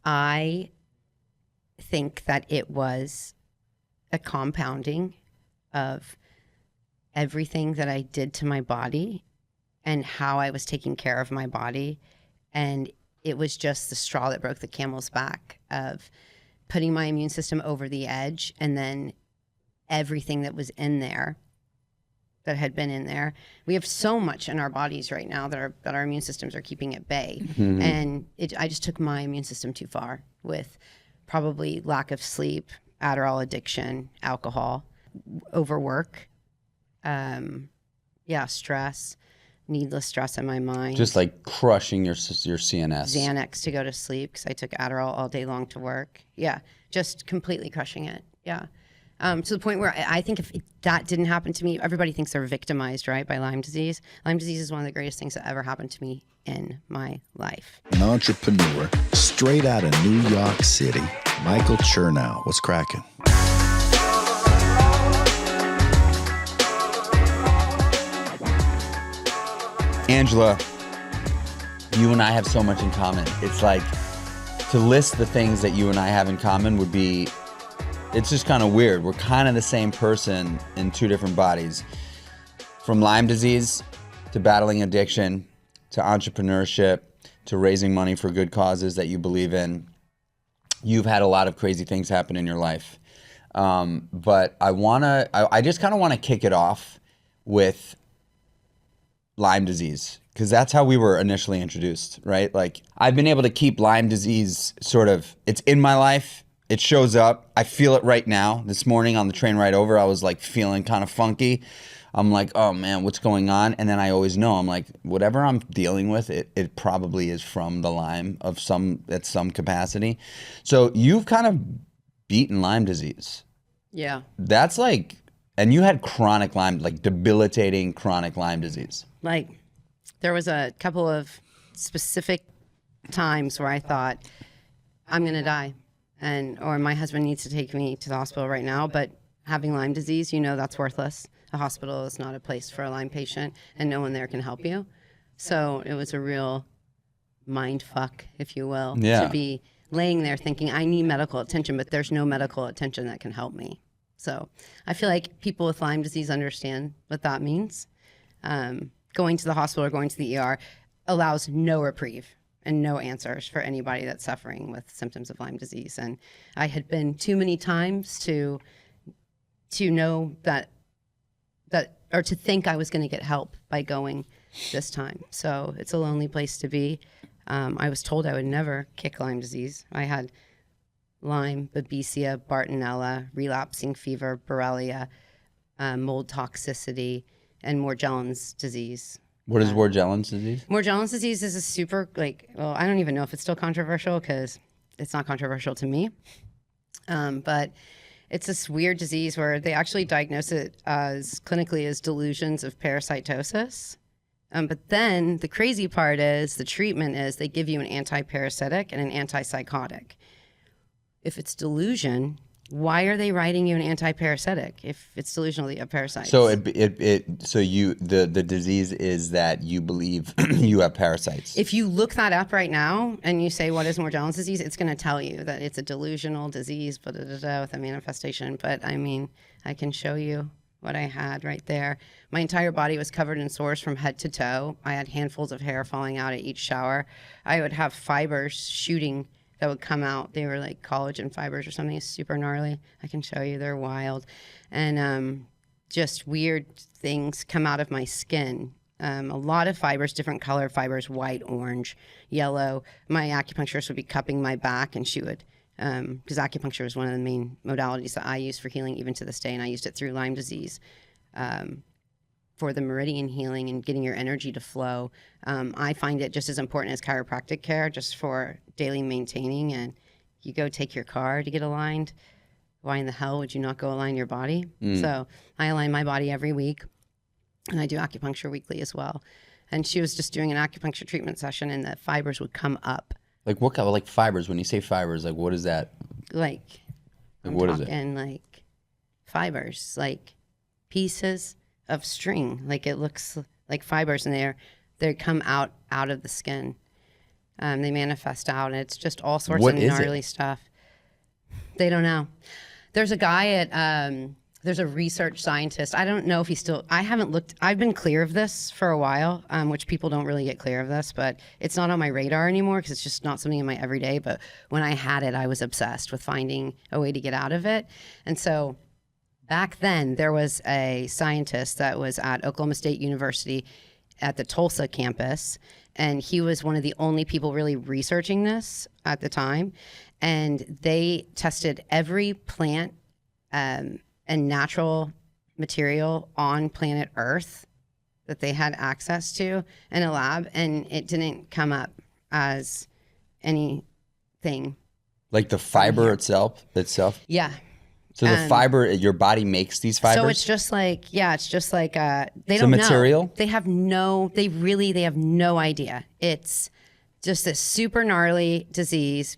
I think that it was a compounding of everything that I did to my body and how I was taking care of my body. And it was just the straw that broke the camel's back of putting my immune system over the edge, and then everything that was in there, that had been in there. We have so much in our bodies right now that our immune systems are keeping at bay. Mm-hmm. And I just took my immune system too far with probably lack of sleep, Adderall addiction, alcohol, overwork, stress, needless stress in my mind. Just like crushing your CNS. Xanax to go to sleep because I took Adderall all day long to work. Yeah, just completely crushing it. Yeah. To the point where I think if that didn't happen to me, everybody thinks they're victimized, right, by Lyme disease. Lyme disease is one of the greatest things that ever happened to me in my life. An entrepreneur straight out of New York City, Michael Chernow. What's cracking? Angela, you and I have so much in common. It's like to list the things that you and I have in common would be, it's just kind of weird. We're kind of the same person in two different bodies. From Lyme disease to battling addiction to entrepreneurship to raising money for good causes that you believe in. You've had a lot of crazy things happen in your life. But I just kind of want to kick it off with Lyme disease, because that's how we were initially introduced, right? Like, I've been able to keep Lyme disease it's in my life. It shows up. I feel it right now. This morning on the train ride over, I was like feeling kind of funky. I'm like, oh man, what's going on? And then I always know, I'm like, whatever I'm dealing with, it probably is from the Lyme at some capacity. So you've kind of beaten Lyme disease. Yeah. That's like, and you had chronic Lyme, like debilitating chronic Lyme disease. Like, there was a couple of specific times where I thought, I'm going to die, or my husband needs to take me to the hospital right now. But having Lyme disease, that's worthless. A hospital is not a place for a Lyme patient, and no one there can help you. So it was a real mind fuck, if you will, to be laying there thinking, I need medical attention, but there's no medical attention that can help me. So I feel like people with Lyme disease understand what that means. Going to the hospital or going to the ER allows no reprieve and no answers for anybody that's suffering with symptoms of Lyme disease. And I had been too many times to know that or to think I was going to get help by going this time. So it's a lonely place to be. I was told I would never kick Lyme disease. I had Lyme, Babesia, Bartonella, relapsing fever, Borrelia, mold toxicity, and Morgellons disease. What is Morgellons disease? Morgellons disease is a super, I don't even know if it's still controversial because it's not controversial to me. But it's this weird disease where they actually diagnose it clinically as delusions of parasitosis. But then the crazy part is the treatment is they give you an anti-parasitic and an antipsychotic. If if why are they writing you an anti-parasitic if it's delusional of parasites? So the disease is that you believe you have parasites. If you look that up right now and you say what is Morgellons disease, it's going to tell you that it's a delusional disease, with a manifestation. But I mean, I can show you what I had right there. My entire body was covered in sores from head to toe. I had handfuls of hair falling out at each shower. I would have fibers shooting that would come out. They were like collagen fibers or something. It's super gnarly. I can show you. They're wild. And just weird things come out of my skin. A lot of fibers, different color fibers, white, orange, yellow. My acupuncturist would be cupping my back, and she would, because acupuncture is one of the main modalities that I use for healing even to this day, and I used it through Lyme disease. For the meridian healing and getting your energy to flow. I find it just as important as chiropractic care, just for daily maintaining. And you go take your car to get aligned. Why in the hell would you not go align your body? So I align my body every week, and I do acupuncture weekly as well. And she was just doing an acupuncture treatment session, and the fibers would come up. Like what kind of, like fibers? When you say fibers, like what is that? Like what is it? Like fibers, like pieces of string. Like it looks like fibers, and they come out of the skin. They manifest out, and it's just all sorts What of is gnarly it? stuff. They don't know. There's a guy at there's a research scientist. I don't know if he's still. I haven't looked. I've been clear of this for a while, which people don't really get clear of this, but it's not on my radar anymore because it's just not something in my everyday. But when I had it, I was obsessed with finding a way to get out of it, and so. Back then, there was a scientist that was at Oklahoma State University at the Tulsa campus, and he was one of the only people really researching this at the time. And they tested every plant and natural material on planet Earth that they had access to in a lab, and it didn't come up as anything. Like the fiber itself? Yeah. So the fiber, your body makes these fibers? So it's just like, they It's don't a material? know. They have no idea. It's just this super gnarly disease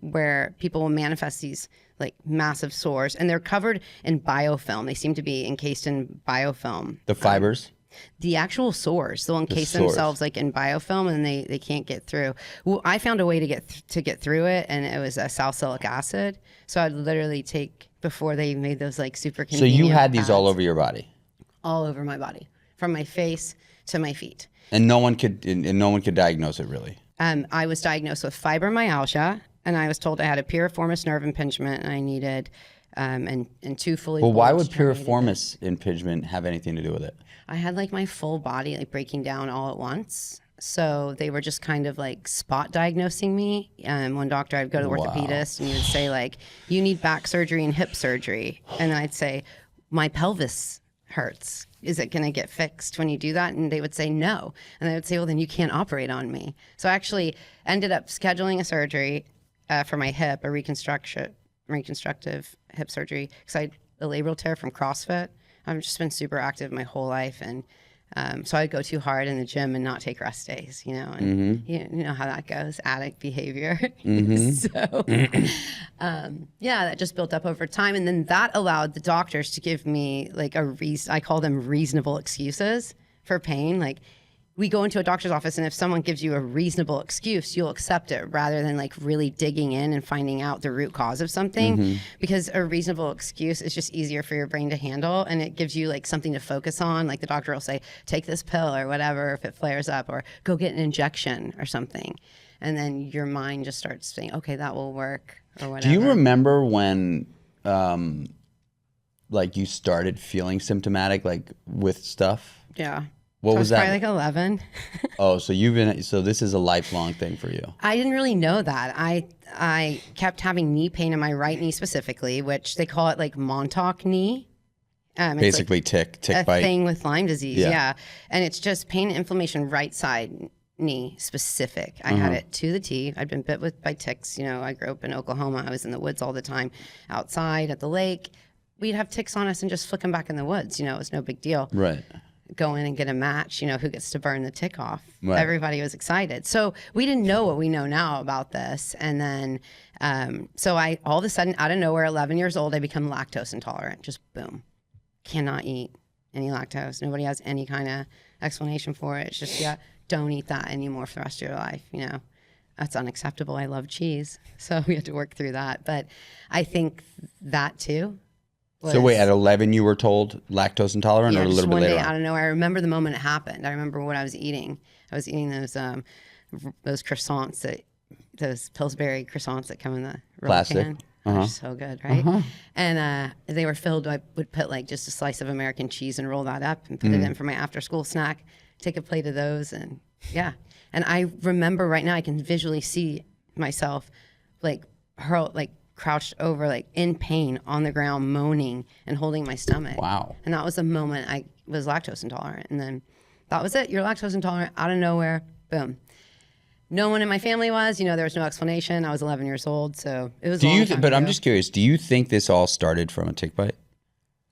where people will manifest these like massive sores, and they're covered in biofilm. They seem to be encased in biofilm. The fibers? The actual sores, they'll encase themselves like in biofilm, and they can't get through. Well, I found a way to get through it, and it was a salicylic acid. So I'd literally take, before they made those like super So convenient you had these pads, all over your body? all over my body, from my face to my feet. And no one could diagnose it really? I was diagnosed with fibromyalgia, and I was told I had a piriformis nerve impingement, and I needed and two fully. Well, why would bulged herniated piriformis impingement have anything to do with it? I had like my full body like breaking down all at once. So they were just kind of like spot diagnosing me. One doctor, I'd go to the orthopedist, and he would say like, you need back surgery and hip surgery. And then I'd say, my pelvis hurts. Is it going to get fixed when you do that? And they would say no. And I would say, well, then you can't operate on me. So I actually ended up scheduling a surgery for my hip, a reconstructive hip surgery, because I had a labral tear from CrossFit. I've just been super active my whole life, and so I'd go too hard in the gym and not take rest days, you know, and you know how that goes, addict behavior. So, yeah, that just built up over time, and then that allowed the doctors to give me like I call them reasonable excuses for pain. Like, we go into a doctor's office, and if someone gives you a reasonable excuse, you'll accept it rather than like really digging in and finding out the root cause of something, because a reasonable excuse is just easier for your brain to handle, and it gives you like something to focus on. Like the doctor will say, take this pill or whatever if it flares up, or go get an injection or something. And then your mind just starts saying, okay, that will work or whatever. Do you remember when like you started feeling symptomatic, like with stuff? Yeah. What was that? Probably like 11. Oh, so this is a lifelong thing for you. I didn't really know that. I kept having knee pain in my right knee specifically, which they call it like Montauk knee. Basically it's like tick bite. A thing with Lyme disease, Yeah. yeah. And it's just pain and inflammation right side knee specific. I had it to the T. I'd been bit by ticks. You know, I grew up in Oklahoma. I was in the woods all the time, outside at the lake. We'd have ticks on us and just flick them back in the woods. You know, it was no big deal. Right. Go in and get a match, you know, who gets to burn the tick off. Right. Everybody was excited. So we didn't know what we know now about this. And then, so I, all of a sudden, out of nowhere, 11 years old, I become lactose intolerant. Just boom. Cannot eat any lactose. Nobody has any kind of explanation for it. It's just, yeah, don't eat that anymore for the rest of your life. You know, that's unacceptable. I love cheese. So we had to work through that. But I think that too. So wait, at 11 you were told lactose intolerant, or a little bit later on? One day out of nowhere. I remember the moment it happened. I remember what I was eating. I was eating those croissants, those Pillsbury croissants that come in the roll Plastic. can. They're so good, right? And they were filled. I would put like just a slice of American cheese and roll that up and put it in for my after school snack. Take a plate of those, and yeah. And I remember right now I can visually see myself like crouched over, like in pain on the ground, moaning and holding my stomach. Wow. And that was the moment I was lactose intolerant. And then that was it. You're lactose intolerant, out of nowhere, boom. No one in my family was, you know, there was no explanation. I was 11 years old, so it was But I'm just curious, do you think this all started from a tick bite?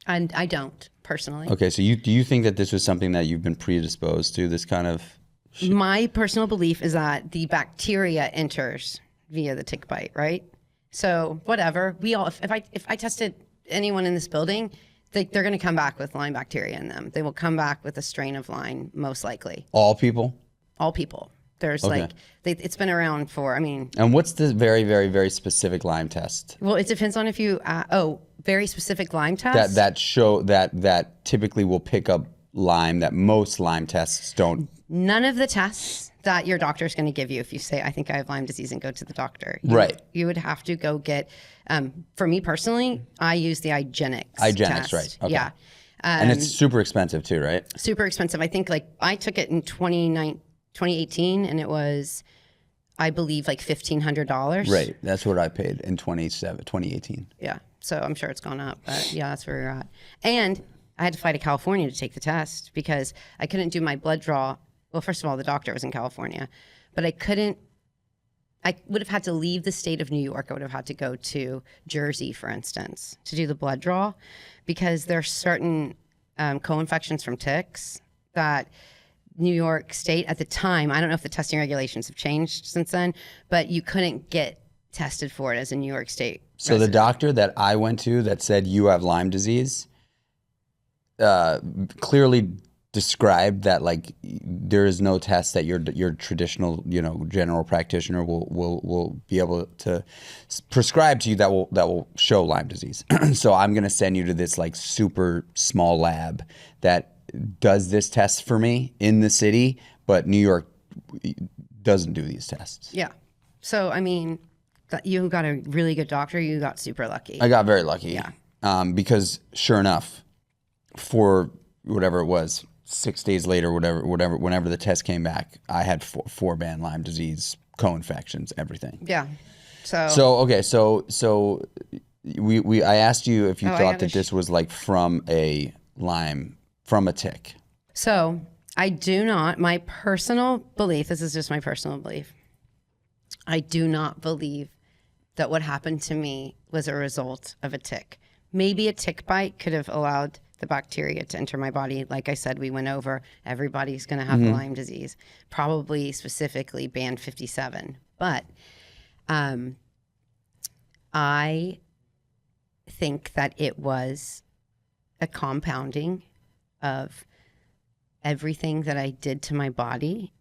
And I don't, personally. Okay, so do you think that this was something that you've been predisposed to, this kind of shit? My personal belief is that the bacteria enters via the tick bite, right? So whatever, we all, if I tested anyone in this building, they're going to come back with Lyme bacteria in them. They will come back with a strain of Lyme, most likely. All people? All people. There's Okay. like, it's been around for, I mean, And what's the very, very, very specific Lyme test well, it depends on if you, very specific Lyme test. that typically will pick up Lyme that most Lyme tests don't? None of the tests that your doctor is going to give you if you say, I think I have Lyme disease, and go to the doctor. Right. You would have to go get, for me personally, I use the IGeneX test. Right. Okay. Yeah. And it's super expensive too, right? Super expensive. I think like I took it in 2018 and it was, I believe, like $1,500. Right. That's what I paid in 2018. Yeah. So I'm sure it's gone up, but yeah, that's where you're at. And I had to fly to California to take the test because I couldn't do my blood draw. Well, first of all, the doctor was in California, but I would have had to leave the state of New York. I would have had to go to Jersey, for instance, to do the blood draw because there are certain co-infections from ticks that New York State at the time, I don't know if the testing regulations have changed since then, but you couldn't get tested for it as a New York State So resident. the doctor that I went to that said you have Lyme disease clearly described that like there is no test that your traditional general practitioner will be able to prescribe to you that will show Lyme disease. So I'm gonna send you to this like super small lab that does this test for me in the city, but New York doesn't do these tests. Yeah. So, I mean, you got a really good doctor. You got super lucky. I got very lucky. Yeah. Because sure enough, for whatever it was, 6 days later, whenever the test came back, I had four band Lyme disease, co-infections, everything. Yeah. So I asked you if you I thought gotta that this was like from a tick. So I do not, my personal belief, this is just my personal belief, I do not believe that what happened to me was a result of a tick. Maybe a tick bite could have allowed the bacteria to enter my body. Like I said, we went over, everybody's going to have Lyme disease, probably specifically band 57. But I think that it was a compounding of everything that I did to my body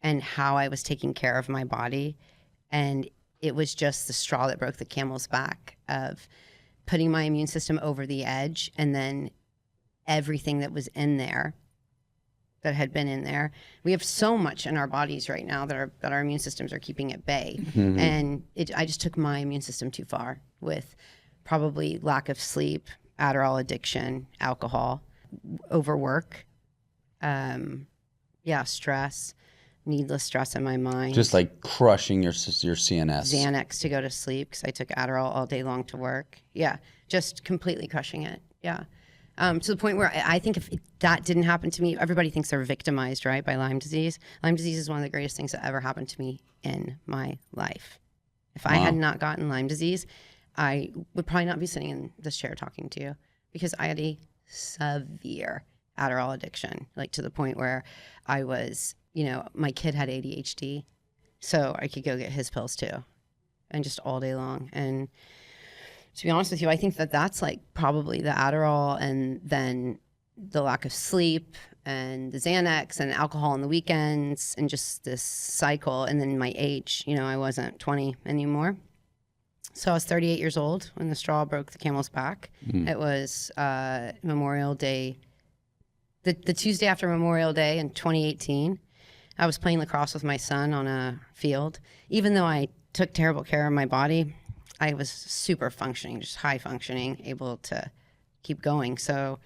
and how I was taking care of my body. And it was just the straw that broke the camel's back of putting my immune system over the edge, and then everything that was in there that had been in there. We have so much in our bodies right now that our immune systems are keeping at bay. And I just took my immune system too far with probably lack of sleep, Adderall addiction, alcohol, overwork, stress, needless stress in my mind. Just like crushing your CNS. Xanax to go to sleep because I took Adderall all day long to work. Yeah, just completely crushing it. Yeah. To the point where I think if that didn't happen to me, everybody thinks they're victimized, right, by Lyme disease. Lyme disease is one of the greatest things that ever happened to me in my life. If I had not gotten Lyme disease, I would probably not be sitting in this chair talking to you because I had a severe Adderall addiction, like to the point where I was, my kid had ADHD, so I could go get his pills too, and just all day long. And to be honest with you, I think that that's like probably the Adderall and then the lack of sleep and the Xanax and alcohol on the weekends and just this cycle. And then my age, I wasn't 20 anymore. So I was 38 years old when the straw broke the camel's back. It was Memorial Day, the Tuesday after Memorial Day in 2018. I was playing lacrosse with my son on a field. Even though I took terrible care of my body, I was super functioning, just high functioning, able to keep going. So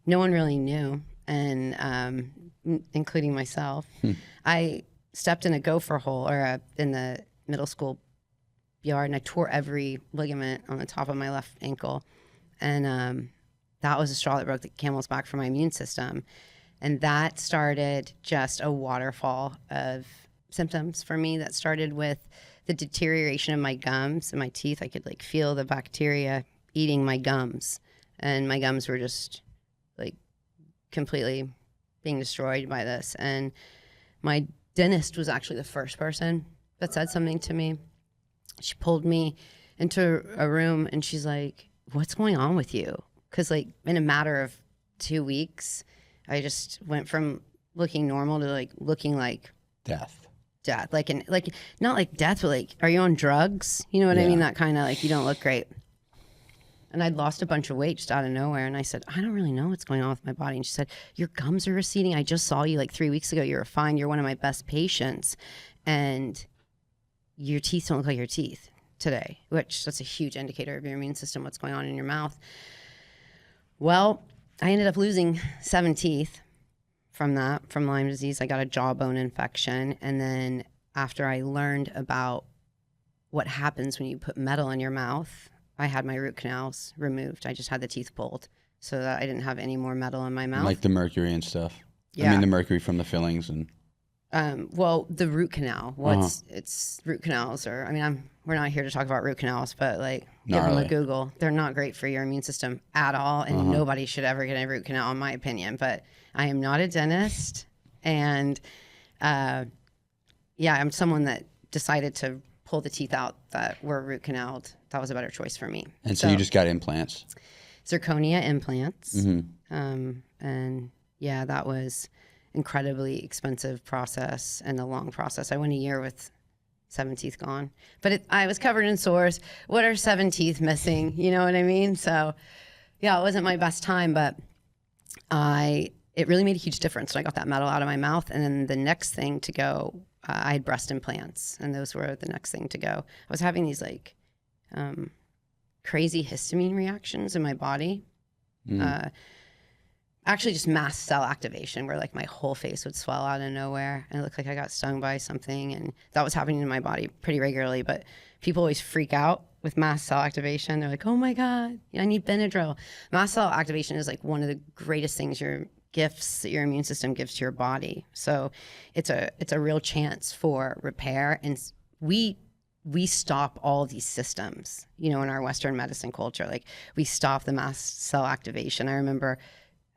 no one really knew, and including myself. I stepped in a gopher hole in the middle school yard, and I tore every ligament on the top of my left ankle. And that was the straw that broke the camel's back for my immune system. And that started just a waterfall of symptoms for me that started with the deterioration of my gums and my teeth. I could feel the bacteria eating my gums, and my gums were just completely being destroyed by this. And my dentist was actually the first person that said something to me. She pulled me into a room and she's like, "What's going on with you?" Because in a matter of 2 weeks, I just went from looking normal to looking like death. death, like not like death, but like, are you on drugs? You know what I mean? That kind of like, you don't look great. And I'd lost a bunch of weight just out of nowhere. And I said, I don't really know what's going on with my body. And she said, your gums are receding. I just saw you like 3 weeks ago. You were fine. You're one of my best patients. And your teeth don't look like your teeth today, which that's a huge indicator of your immune system, what's going on in your mouth. Well, I ended up losing 7 teeth from Lyme disease. I got a jawbone infection. And then after I learned about what happens when you put metal in your mouth, I had my root canals removed. I just had the teeth pulled so that I didn't have any more metal in my mouth. Like the mercury and stuff. Yeah. I mean, the mercury from the fillings and. Well, the root canal. It's root canals, or I mean, we're not here to talk about root canals, but like give them a Google. They're not great for your immune system at all, and nobody should ever get a root canal, in my opinion. But I am not a dentist, and I'm someone that decided to pull the teeth out that were root canaled. That was a better choice for me. And so you just got implants? Zirconia implants. And yeah, that was incredibly expensive process and a long process. I went a year with 7 teeth gone, but I was covered in sores. What are 7 teeth missing? You know what I mean? So yeah, it wasn't my best time, but it really made a huge difference when I got that metal out of my mouth. And then the next thing to go, I had breast implants, and those were the next thing to go. I was having these like crazy histamine reactions in my body. Actually just mast cell activation, where like my whole face would swell out of nowhere and it looked like I got stung by something, and that was happening in my body pretty regularly. But people always freak out with mast cell activation. They're like, oh my God, I need Benadryl. Mast cell activation is like one of the greatest things, gifts that your immune system gives to your body. So it's a real chance for repair. And we stop all these systems, in our Western medicine culture. Like we stop the mast cell activation. I remember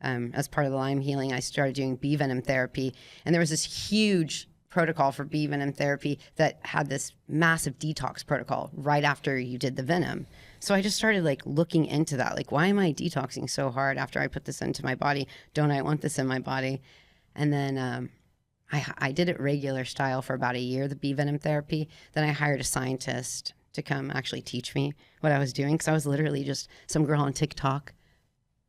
as part of the Lyme healing, I started doing bee venom therapy, and there was this huge protocol for bee venom therapy that had this massive detox protocol right after you did the venom. So I just started like looking into that. Like, why am I detoxing so hard after I put this into my body? Don't I want this in my body? And then I did it regular style for about a year, the bee venom therapy. Then I hired a scientist to come actually teach me what I was doing, because I was literally just some girl on TikTok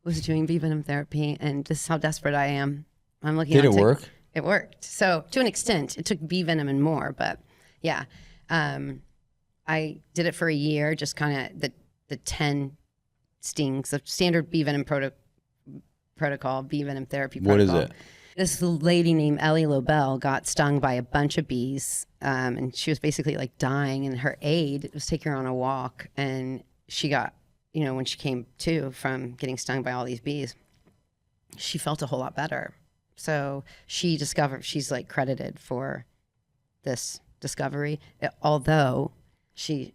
was doing bee venom therapy, and this is how desperate I am. I'm looking. Did it work? It worked. So to an extent, it took bee venom and more, but yeah. I did it for a year, just kind of the 10 stings, the standard bee venom protocol, bee venom therapy protocol. What is it? This lady named Ellie Lobel got stung by a bunch of bees, and she was basically like dying, and her aide was taking her on a walk, and she got, when she came to from getting stung by all these bees, she felt a whole lot better. So she's like credited for this discovery, although she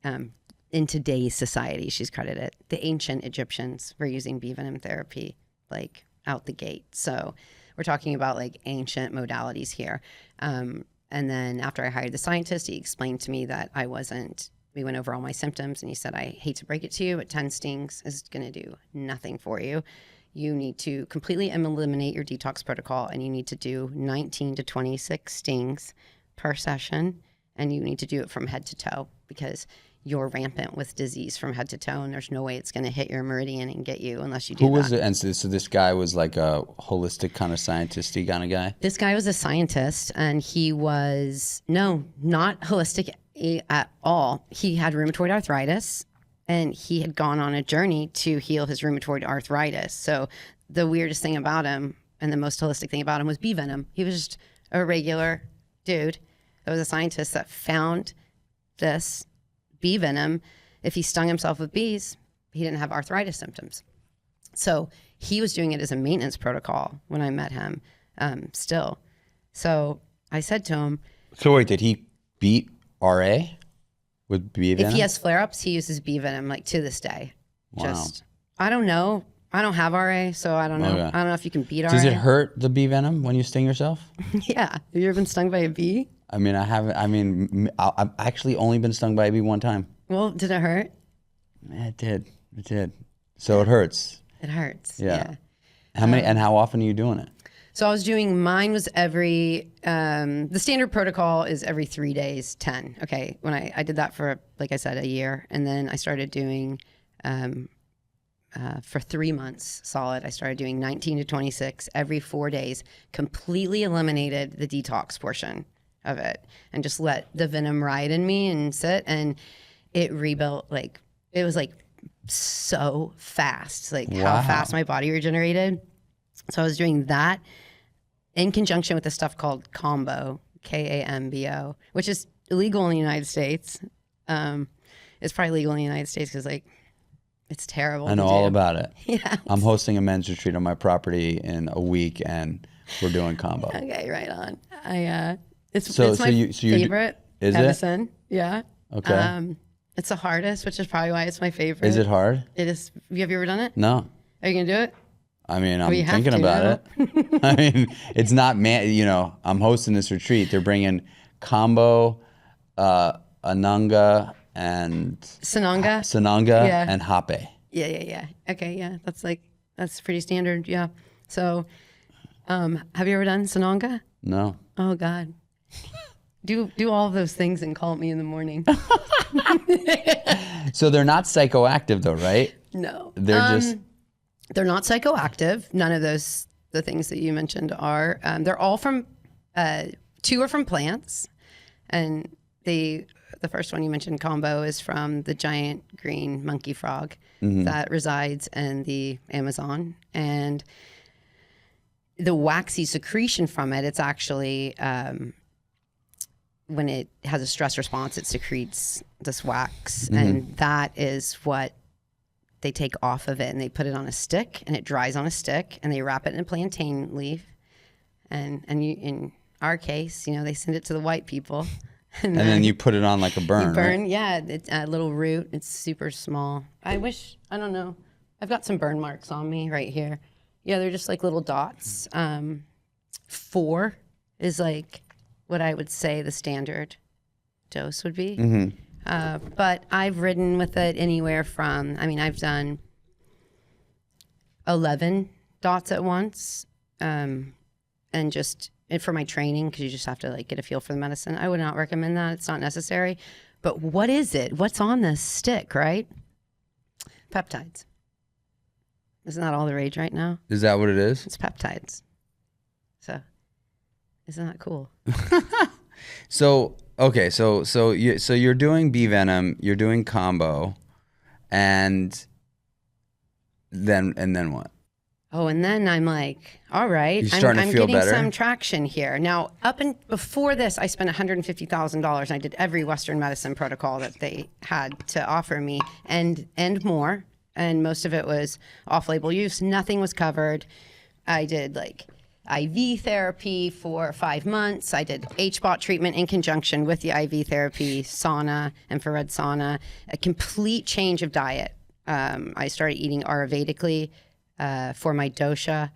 in today's society, she's credited. The ancient Egyptians were using bee venom therapy like out the gate. So we're talking about like ancient modalities here. And then after I hired the scientist, he explained to me that we went over all my symptoms, and he said, I hate to break it to you, but 10 stings is going to do nothing for you. You need to completely eliminate your detox protocol, and you need to do 19 to 26 stings per session, and you need to do it from head to toe, because you're rampant with disease from head to toe, and there's no way it's going to hit your meridian and get you unless you do that. Who was it? And so this guy was like a holistic kind of scientist-y kind of guy? This guy was a scientist, and he was, not holistic at all. He had rheumatoid arthritis, and he had gone on a journey to heal his rheumatoid arthritis. So the weirdest thing about him, and the most holistic thing about him, was bee venom. He was just a regular dude that was a scientist that found this bee venom. If he stung himself with bees, he didn't have arthritis symptoms. So he was doing it as a maintenance protocol when I met him still. So I said to him... So wait, did he beat RA with bee venom? If he has flare-ups, he uses bee venom, like to this day. Wow. I don't know. I don't have RA, so I don't know. Okay. I don't know if you can beat RA. Does it hurt, the bee venom, when you sting yourself? Yeah. Have you ever been stung by a bee? I mean, I haven't. I mean, I've actually only been stung by a bee one time. Well, did it hurt? It did. So it hurts. It hurts. Yeah. How many, and how often are you doing it? So I was doing, mine was every, the standard protocol is every 3 days, 10. Okay. When I did that for, like I said, a year. And then I started doing, for 3 months solid, I started doing 19 to 26 every 4 days, completely eliminated the detox portion of it and just let the venom ride in me and sit. And it rebuilt, like, it was like so fast, like how fast my body regenerated. So I was doing that in conjunction with this stuff called Kambo, Kambo, which is illegal in the United States. It's probably legal in the United States because, like, it's terrible. I know all about it. Yeah. I'm hosting a men's retreat on my property in a week, and we're doing Kambo. Okay, right on. It's So my favorite. Is medicine. it? Yeah. Okay. It's the hardest, which is probably why it's my favorite. Is it hard? It is. Have you ever done it? No. Are you gonna do it? I mean, I'm you have thinking to, about it. I mean, it's not, I'm hosting this retreat. They're bringing Kambo, Ananga, and Sananga. Yeah. and Hape. Yeah. Okay, yeah. That's pretty standard, yeah. So, have you ever done Sananga? No. Oh God. Do all of those things and call me in the morning. So they're not psychoactive though, right? No. They're not psychoactive. None of those, the things that you mentioned are. They're all from, 2 are from plants. And the first one you mentioned, Kambo, is from the giant green monkey frog that resides in the Amazon. And the waxy secretion from it, it's actually, when it has a stress response, it secretes this wax. And that is what they take off of it, and they put it on a stick, and it dries on a stick, and they wrap it in a plantain leaf. And you, in our case, they send it to the white people. And then you put it on like a burn, you burn, right? Yeah. It's a little root. It's super small. I don't know. I've got some burn marks on me right here. Yeah, they're just like little dots. 4 is like what I would say the standard dose would be. But I've ridden with it anywhere from, I've done 11 dots at once. And for my training, because you just have to like get a feel for the medicine. I would not recommend that. It's not necessary. But what is it? What's on this stick, right? Peptides. Isn't that all the rage right now? Is that what it is? It's peptides. So, isn't that cool? So okay, so you're doing bee venom, you're doing Kambo, and then what? Oh, and then I'm like, all right, You're starting to feel getting better? some traction here. Now, before this, I spent $150,000, and I did every Western medicine protocol that they had to offer me, and more. And most of it was off-label use. Nothing was covered. I did like IV therapy for 5 months. I did HBOT treatment in conjunction with the IV therapy, sauna, infrared sauna, a complete change of diet. I started eating Ayurvedically for my dosha.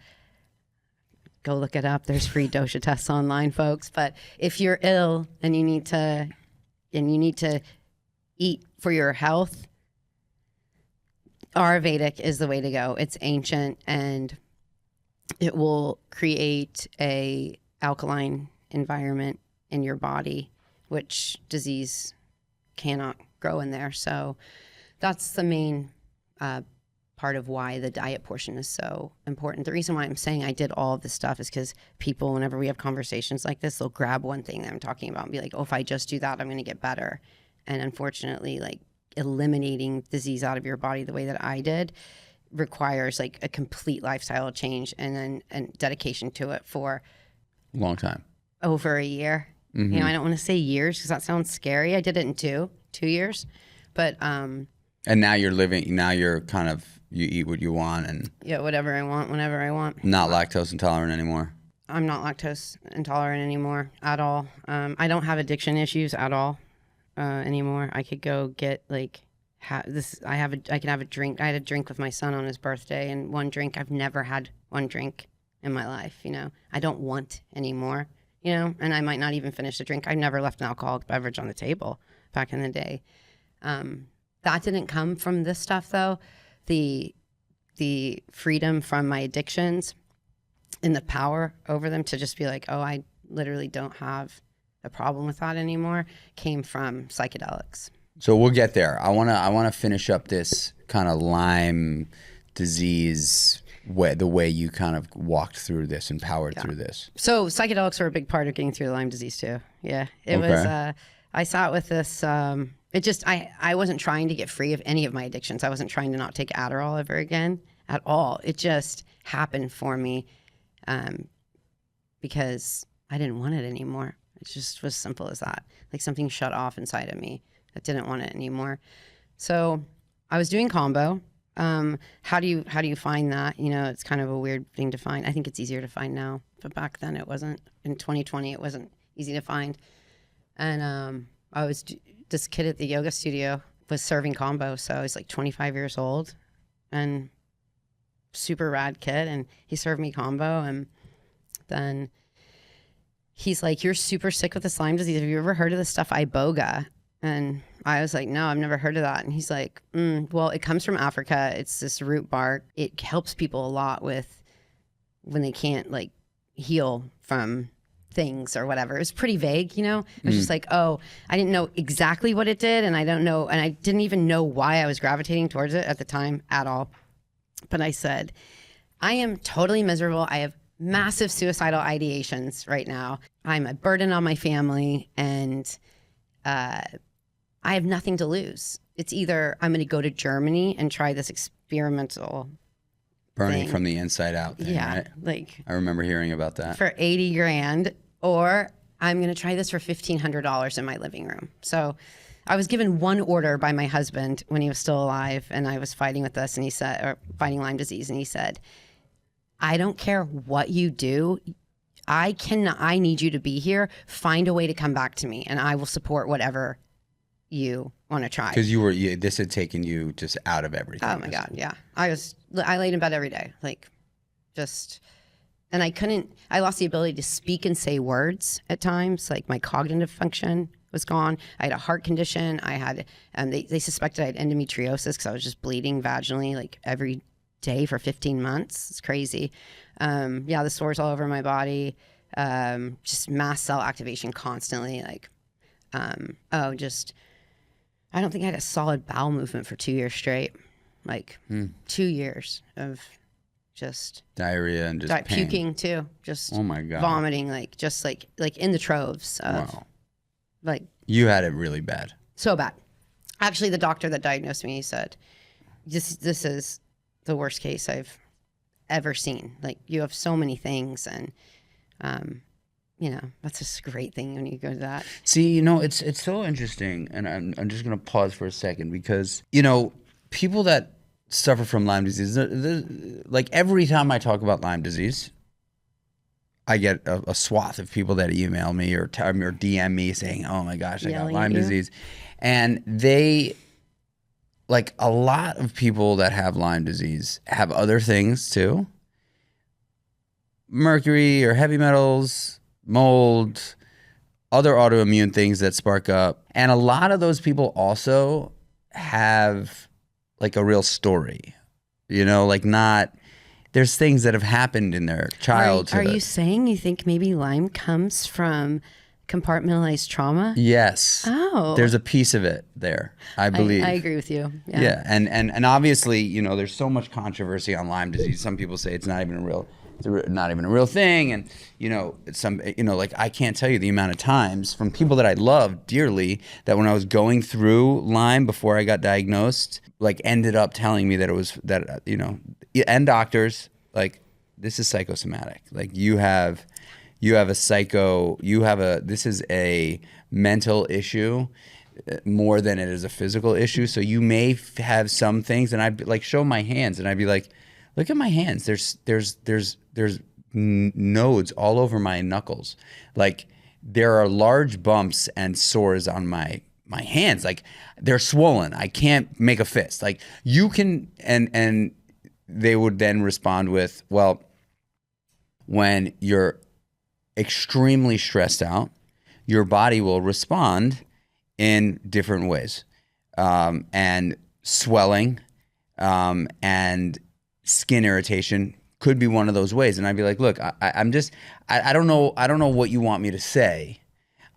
Go look it up. There's free dosha tests online, folks. But if you're ill and you need to eat for your health, Ayurvedic is the way to go. It's ancient, and it will create a alkaline environment in your body, which disease cannot grow in there. So that's the main part of why the diet portion is so important. The reason why I'm saying I did all of this stuff is because people, whenever we have conversations like this, they'll grab one thing that I'm talking about and be like, oh, if I just do that, I'm going to get better. And unfortunately, like, eliminating disease out of your body the way that I did requires like a complete lifestyle change and dedication to it for long time, over a year. I don't want to say years because that sounds scary. I did it in two years, but and now you're kind of, you eat what you want and whatever I want whenever I want. Not lactose intolerant anymore. I'm not lactose intolerant anymore at all. I don't have addiction issues at all anymore. I could go get like I can have a drink. I had a drink with my son on his birthday, and one drink. I've never had one drink in my life. I don't want anymore. And I might not even finish the drink. I never left an alcoholic beverage on the table back in the day. That didn't come from this stuff though. The freedom from my addictions in the power over them to just be like, oh, I literally don't have a problem with that anymore, came from psychedelics. So we'll get there. I wanna finish up this kind of Lyme disease way, the way you kind of walked through this and powered through this. So psychedelics were a big part of getting through the Lyme disease too. Yeah, it Okay. was. I sat with this. It just I wasn't trying to get free of any of my addictions. I wasn't trying to not take Adderall ever again at all. It just happened for me because I didn't want it anymore. It just was simple as that. Like something shut off inside of me that didn't want it anymore. So I was doing combo. How do you find that? You know, it's kind of a weird thing to find. I think it's easier to find now, but back then it wasn't. In 2020, it wasn't easy to find. And this kid at the yoga studio was serving combo, so I was like 25 years old, and super rad kid, and he served me combo, and then he's like, "You're super sick with this Lyme disease. Have you ever heard of this stuff, iboga?" And I was like, "No, I've never heard of that." And he's like, "Well, it comes from Africa. It's this root bark. It helps people a lot with when they can't like heal from things or whatever." It was pretty vague, you know? It was just like, oh, I didn't know exactly what it did, and I don't know, and I didn't even know why I was gravitating towards it at the time at all. But I said, I am totally miserable. I have massive suicidal ideations right now. I'm a burden on my family, and I have nothing to lose. It's either I'm going to go to Germany and try this experimental Burning thing. from the inside out thing, right? Like I remember hearing about that. for 80 grand, or I'm going to try this for $1,500 in my living room. So I was given one order by my husband when he was still alive, and I was fighting with this, and he said, or fighting Lyme disease, and he said, I don't care what you do. I need you to be here. Find a way to come back to me, and I will support whatever you want to try. Because this had taken you just out of everything. Oh my God, yeah. I laid in bed every day, like just, and I lost the ability to speak and say words at times. Like my cognitive function was gone. I had a heart condition. I had, they suspected I had endometriosis because I was just bleeding vaginally like every day for 15 months. It's crazy. The sores all over my body, just mast cell activation constantly. Like, I don't think I had a solid bowel movement for 2 years straight. Like 2 years of just diarrhea and just pain. puking too. Just oh my God, vomiting, like just like in the troves of like you had it really bad. So bad. Actually, the doctor that diagnosed me, he said, this is the worst case I've ever seen. Like you have so many things, and you know, that's just a great thing when you go to that. See, you know, it's so interesting, and I'm just going to pause for a second because, you know, people that suffer from Lyme disease, like every time I talk about Lyme disease, I get a swath of people that email me or DM me saying, oh my gosh, I got Lyme disease. And they, like a lot of people that have Lyme disease have other things too. Mercury or heavy metals, mold, other autoimmune things that spark up. And a lot of those people also have like a real story, you know, like there's things that have happened in their childhood. Are you saying you think maybe Lyme comes from compartmentalized trauma? Yes. Oh. There's a piece of it there, I believe. I agree with you. Yeah. And obviously, you know, there's so much controversy on Lyme disease. Some people say it's not even a real thing. And, you know, like I can't tell you the amount of times from people that I love dearly that when I was going through Lyme before I got diagnosed, like ended up telling me that it was that, you know, and doctors, like this is psychosomatic. Like this is a mental issue more than it is a physical issue. So you may have some things, and I'd like show my hands and I'd be like, look at my hands. There's nodes all over my knuckles. Like there are large bumps and sores on my hands. Like they're swollen. I can't make a fist. Like you can, and they would then respond with, well, when you're extremely stressed out, your body will respond in different ways. And swelling, and skin irritation could be one of those ways. And I'd be like, look, I'm just, I don't know what you want me to say.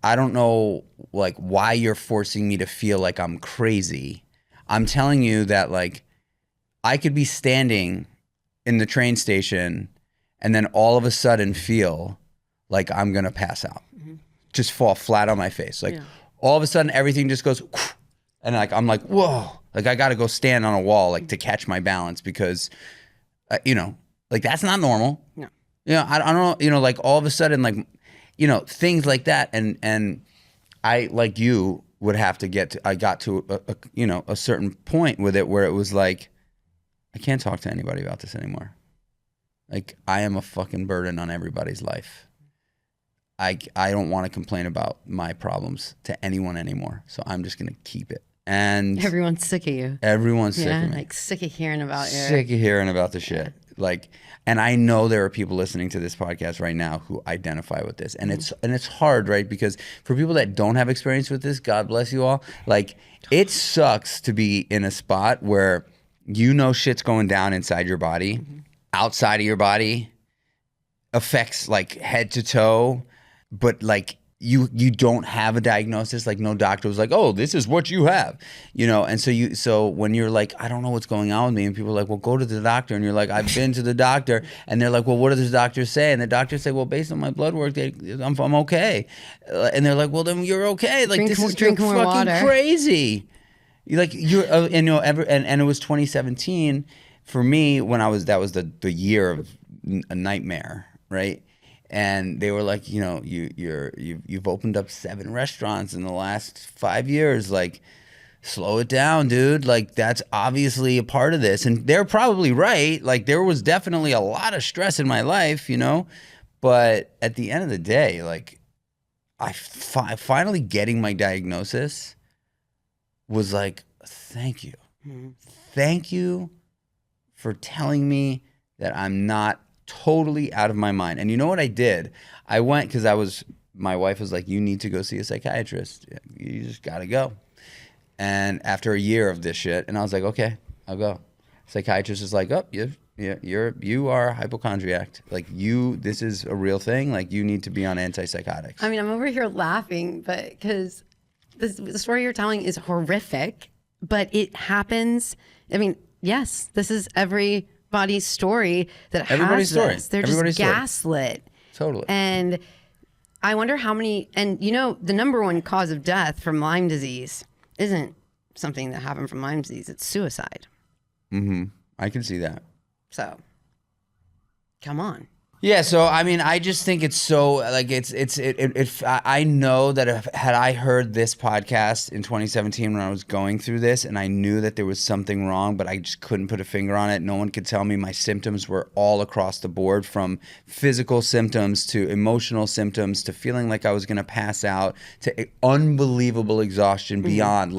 I don't know like why you're forcing me to feel like I'm crazy. I'm telling you that like I could be standing in the train station and then all of a sudden feel like I'm gonna pass out, just fall flat on my face. Like all of a sudden everything just goes, and like I'm like, whoa, like I gotta go stand on a wall like to catch my balance because, you know, like that's not normal. No. You know, I don't know, you know, like all of a sudden like, you know, things like that. And I, like you, would have to get to, I got to a you know, a certain point with it where it was like, I can't talk to anybody about this anymore. Like I am a fucking burden on everybody's life. I don't want to complain about my problems to anyone anymore. So I'm just going to keep it. And everyone's sick of you. Everyone's sick of me. Like sick of hearing about you. Sick of hearing about the shit. Like, and I know there are people listening to this podcast right now who identify with this. And it's hard, right? Because for people that don't have experience with this, God bless you all. Like it sucks to be in a spot where you know shit's going down inside your body, outside of your body, affects like head to toe. But like you don't have a diagnosis, like no doctor was like, oh, this is what you have, you know. And so when you're like, I don't know what's going on with me, and people are like, well, go to the doctor, and you're like, I've been to the doctor, and they're like, well, what does the doctor say? And the doctors say, well, based on my blood work, I'm okay. And they're like, well, then you're okay. Like drink more fucking water. Crazy. Like you're, and you know, and it was 2017 for me when that was the year of a nightmare, right? And they were like, you know, you've opened up 7 restaurants in the last 5 years. Like, slow it down, dude. Like, that's obviously a part of this. And they're probably right. Like, there was definitely a lot of stress in my life, you know. But at the end of the day, like, finally getting my diagnosis was like, thank you. Thank you for telling me that I'm not totally out of my mind. And you know what I did? I went because my wife was like, you need to go see a psychiatrist. You just got to go. And after a year of this shit, and I was like, okay, I'll go. Psychiatrist is like, oh, you are a hypochondriac. Like this is a real thing. Like you need to be on antipsychotics. I mean, I'm over here laughing, but because the story you're telling is horrific, but it happens. I mean, yes, this is everybody's story that everybody's has this. Story. They're just gaslit. Totally. And I wonder how many, and you know, the number one cause of death from Lyme disease isn't something that happened from Lyme disease. It's suicide. I can see that. So, come on. Yeah, so I mean, I just think it's so like I know that had I heard this podcast in 2017 when I was going through this, and I knew that there was something wrong, but I just couldn't put a finger on it. No one could tell me. My symptoms were all across the board, from physical symptoms to emotional symptoms to feeling like I was going to pass out to unbelievable exhaustion beyond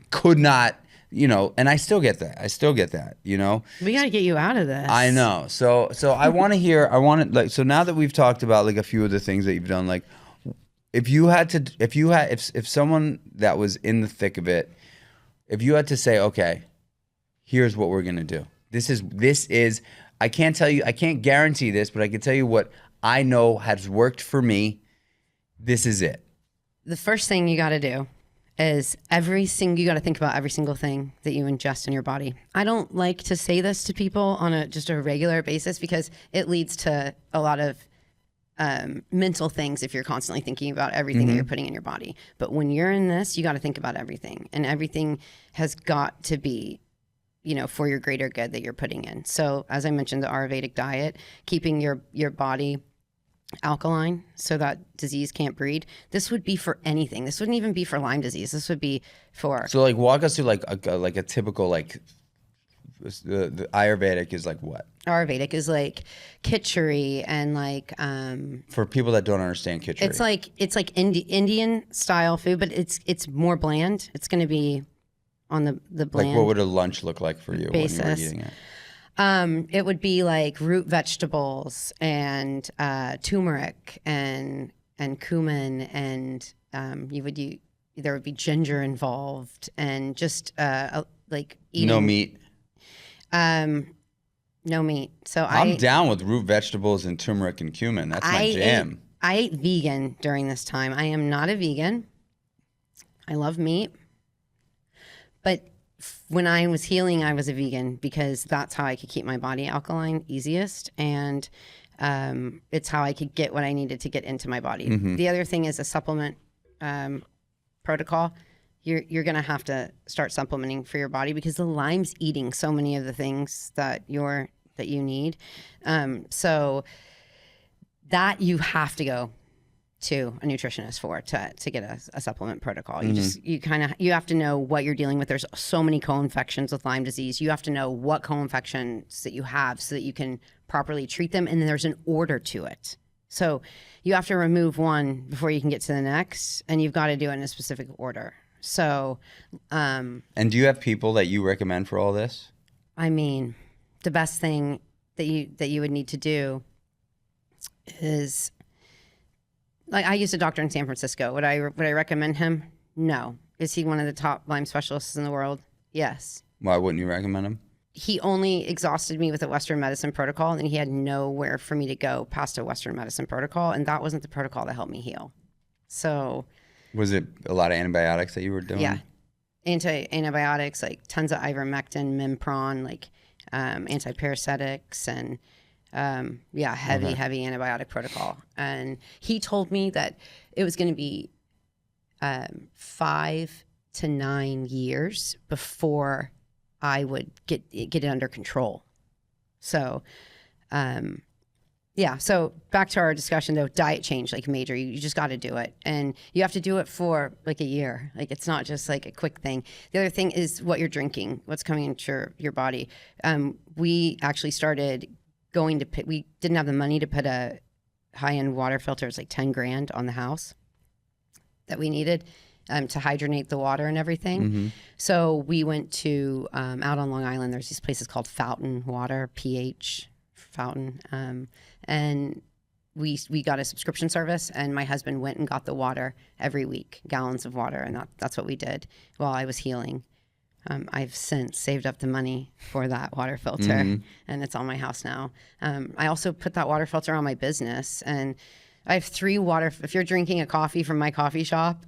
could not. You know, and I still get that, you know. We got to get you out of this. I know. So I want to so now that we've talked about like a few of the things that you've done, like if someone that was in the thick of it, if you had to say, okay, here's what we're going to do. This is, I can't guarantee this, but I can tell you what I know has worked for me. This is it. The first thing you got to do is you got to think about every single thing that you ingest in your body. I don't like to say this to people on just a regular basis because it leads to a lot of mental things if you're constantly thinking about everything that you're putting in your body. But when you're in this, you got to think about everything, and everything has got to be, you know, for your greater good that you're putting in. So as I mentioned, the Ayurvedic diet, keeping your body alkaline so that disease can't breed. This would be for anything. This wouldn't even be for Lyme disease. This would be for. So like walk us through like a typical like the Ayurvedic is like what? Ayurvedic is like kitchery and like for people that don't understand kitchery. It's like Indian style food, but it's more bland. It's going to be on the bland. Like what would a lunch look like for you basis. When you were eating it? It would be like root vegetables and turmeric and cumin, and there would be ginger involved, and just like eating no meat. No meat. So I'm down with root vegetables and turmeric and cumin. That's my jam. I ate vegan during this time. I am not a vegan. I love meat. But when I was healing, I was a vegan because that's how I could keep my body alkaline easiest. And it's how I could get what I needed to get into my body. Mm-hmm. The other thing is a supplement protocol. You're going to have to start supplementing for your body because the Lyme's eating so many of the things that you need. So that you have to go to a nutritionist for to get a supplement protocol. You have to know what you're dealing with. There's so many co-infections with Lyme disease. You have to know what co-infections that you have so that you can properly treat them. And then there's an order to it. So you have to remove one before you can get to the next, and you've got to do it in a specific order. So, and do you have people that you recommend for all this? I mean, the best thing that you would need to do is, like, I used a doctor in San Francisco. Would I recommend him? No. Is he one of the top Lyme specialists in the world? Yes. Why wouldn't you recommend him? He only exhausted me with a Western medicine protocol, and he had nowhere for me to go past a Western medicine protocol, and that wasn't the protocol that helped me heal. So, was it a lot of antibiotics that you were doing? Yeah, antibiotics, like tons of ivermectin, Mempron, like antiparasitics, and heavy antibiotic protocol. And he told me that it was going to be 5 to 9 years before I would get it under control. So, so back to our discussion though, diet change, like major, you just got to do it. And you have to do it for like a year. Like, it's not just like a quick thing. The other thing is what you're drinking, what's coming into your body. We actually started we didn't have the money to put a high-end water filter. It's like 10 grand on the house that we needed to hydronate the water and everything. Mm-hmm. So we went to out on Long Island. There's these places called Fountain Water, pH Fountain, and we got a subscription service. And my husband went and got the water every week, gallons of water, and that's what we did while I was healing. I've since saved up the money for that water filter, and it's on my house now. I also put that water filter on my business, and I have 3 water. If you're drinking a coffee from my coffee shop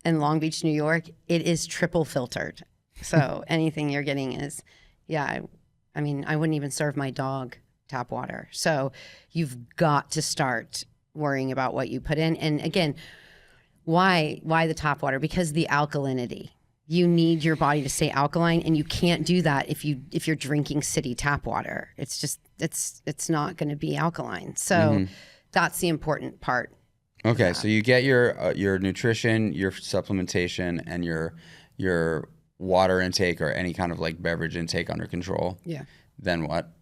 in Long Beach, New York, it is triple filtered. So anything you're getting is, I mean, I wouldn't even serve my dog tap water. So you've got to start worrying about what you put in. And again, why the tap water? Because the alkalinity. You need your body to stay alkaline, and you can't do that if you're drinking city tap water. It's just it's not going to be alkaline. So that's the important part. Okay, so you get your nutrition, your supplementation, and your water intake or any kind of like beverage intake under control. Yeah. Then what?